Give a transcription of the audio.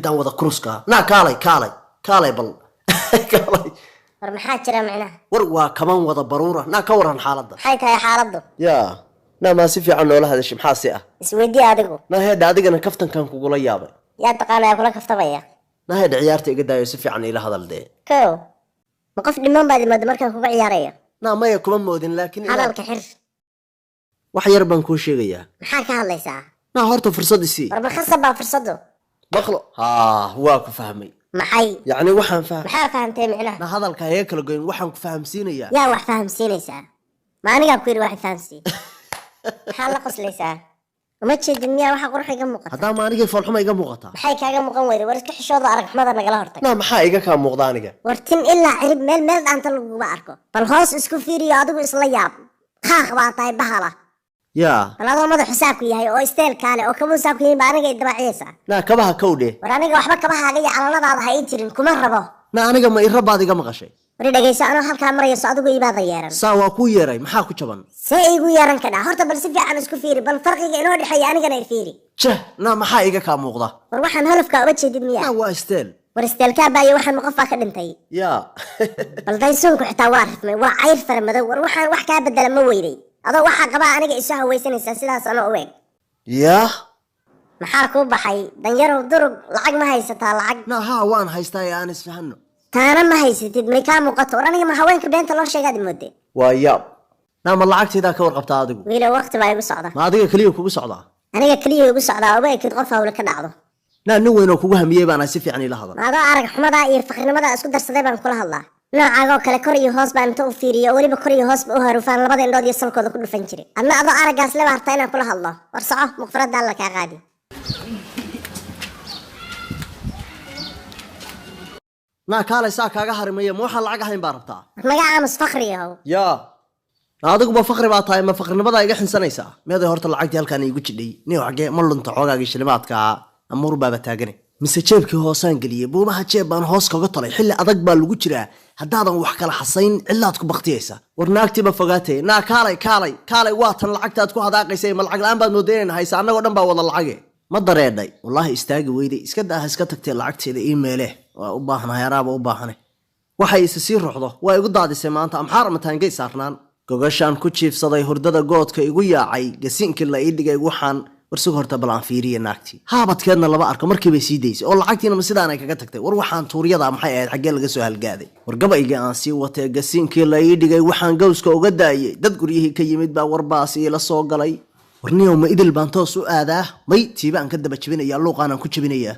دان ودا كروسكا نا كالي بل كالي war maxaa jira macnaha war waa kaman wada baruura na ka waran xaaladda maxay tahay xaaladdu yaa na ma si fiican noola hadashay maxaa si ah isweydii adigu na heed adigana kaftankan kugula yaabay yaa taqaanaa kula kaftabaya na heed ciyaarta iga daayo si fiican ila hadal dee ko ma qof dhiman baad imad markaan kuga ciyaarayo na maya kuma moodin laakiin hadalka xir wax yar baan ku sheegayaa maxaa ka hadlaysaa na horta fursad isi war ma khasab baa fursadu baqlo waa ku fahmay maxay yani waxaan fahmay maxaa fahantay macnaha na hadalka ay kala goyn waxaan ku fahamsiinayaa yaa wax fahamsiinaysaa ma aniga ku yiri wax fahamsiin maxaa la qoslaysaa uma jeedin miyaa waxa qurux iga muuqata hadaa ma aniga falxuma iga muuqata maxay kaaga muuqan weyday war iska xishooda arag xumada nagala hortay na maxaa iga ka muuqda aniga war tin ilaa cirib meel dhaanta lagu arko bal hoos isku fiiriyo adigu isla yaab qaaq baa tahay bahala yaa balado madax xisaabku yahay oo isteel kaale oo kamu saabku yahay aniga idabaciyaysa na kabaha kowdhe war aniga waxba kabahaaga iyo calaladaada hay jirin kuma rabo na aniga ma irabaad iga maqashay war dhageyso anoo halkaa marayso adigu ibaada yeeran saa waa ku yeeray maxaa ku jaban see igu yeeran ka dhaa horta bal si fiican isku fiiri bal farqiga inoo dhexeeya anigana i fiiri jah na maxaa iga kaa muuqda war waxaan holofka uga jeedid miyaa na waa isteel war isteelkaa baayo waxaan ma qofbaa ka dhintay yaa bal daysoonku xitaa waa rifmay waa cayr fara madow war waxaan wax kaa bedela ma weyday adoo waxaa qabaa aniga isu hawaysanaysaa sidaas anoo u eg yaa maxaa kuu baxay danyarow durug lacag ma haysataa lacag na haa waan haystaa ee aan isfahano taana ma haysatid may kaa muuqato war aniga ma haweenka beenta loo sheegaad moode waa yaab na ma lacagtaydaa ka warqabtaa adigu wiilo waqti baa igu socda ma adiga keliya kugu socdaa aniga keliya igu socdaa oba ekid qof hawle ka dhacdo na nin weyn oo kugu hamiyey baana si fiican ila hadal ma adoo arag xumadaa iyo fakrinimada isku darsaday baan kula hadlaa noocaagoo kale kor iyo hoos baan inta u fiiriyo weliba kor iyo hoosba u harufaan labada indhood iyo salkooda ku dhufan jiray adna adoo araggaas leba hartaa inaan kula hadlo war soco muqfarada alla kaa qaadi na kaalay saa kaaga harimaya ma waxaan lacag ahayn baa rabtaa naga aamus fakri yahow yaa na adiguba fakri baa tahay ma fakrinimada iga xinsanaysaa meeday horta lacagtii halkaan igu jidhay nin xagee ma lunta xoogaagii shilimaadka amuur baaba taagane mise jeebkii hoosaan geliyey buumaha jeeb baan hoos kaga talay xilli adag baa lagu jiraa haddaadan wax kala xasayn cillaad ku baktiyaysa war naagtiiba fogaatay naa kaalay waa tan lacagtaad ku hadaaqaysay ma lacag la-aan baad moodaynayn haysa annagoo dhan baa wada lacage ma dareedhay wallaahi istaagi weyday iska daaha iska tagtay lacagteeda ii meele waa u baahanahay araaba u baahane waxay isa sii roxdo waa igu daadisay maanta amxaar mataangay saarnaan gogashaan ku jiifsaday hurdada goodka igu yaacay gasiinkii la ii dhigay waxaan warsug horta bal aan fiiriye naagtii haabadkeedna laba arko markii bay sii daysay oo lacagtiina ma sidaan ay kaga tagtay war waxaan tuuryada maxay ahayd xaggee laga soo halgaaday war gabayga aan sii watay gasiinkii la ii dhigay waxaan gowska uga daayay dad guryihii ka yimid baa warbaas iila soo galay warniyow ma idil baan toos u aadaa may tiibaan ka daba jebinayaa luuqaanaan ku jebinayaa